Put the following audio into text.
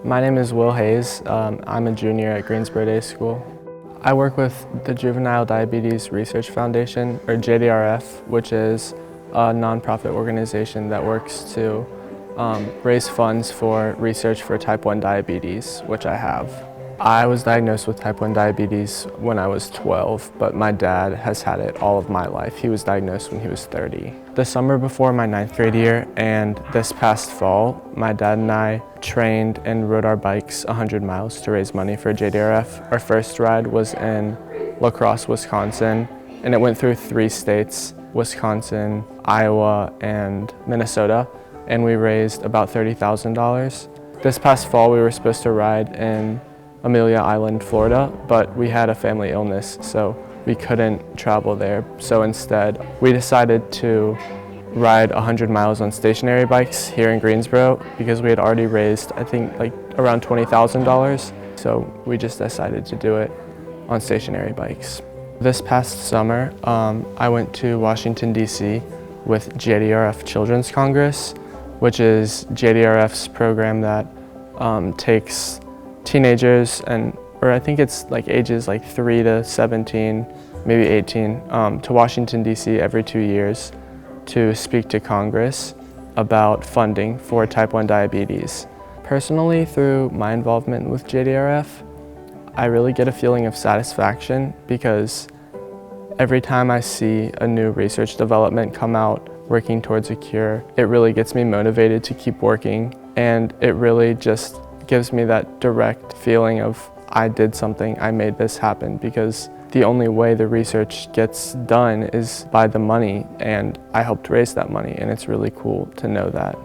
My name is Will Hayes. I'm a junior at Greensboro Day School. I work with the Juvenile Diabetes Research Foundation, or JDRF, which is a nonprofit organization that works to raise funds for research for type 1 diabetes, which I have. I was diagnosed with type 1 diabetes when I was 12, but my dad has had it all of my life. He was diagnosed when he was 30. The summer before my 9th grade year and this past fall, my dad and I trained and rode our bikes 100 miles to raise money for JDRF. Our first ride was in La Crosse, Wisconsin, and it went through 3 states, Wisconsin, Iowa, and Minnesota, and we raised about $30,000. This past fall, we were supposed to ride in Amelia Island, Florida, but we had a family illness, so we couldn't travel there. So instead, we decided to ride 100 miles on stationary bikes here in Greensboro because we had already raised, I think, like around $20,000. So we just decided to do it on stationary bikes. This past summer, I went to Washington, D.C. with JDRF Children's Congress, which is JDRF's program that takes teenagers or I think it's like ages like 3 to 17, maybe 18, to Washington, D.C. every 2 years to speak to Congress about funding for type 1 diabetes. Personally, through my involvement with JDRF, I really get a feeling of satisfaction because every time I see a new research development come out working towards a cure, it really gets me motivated to keep working, and it really just gives me that direct feeling of I did something, I made this happen, because the only way the research gets done is by the money, and I helped raise that money, and it's really cool to know that.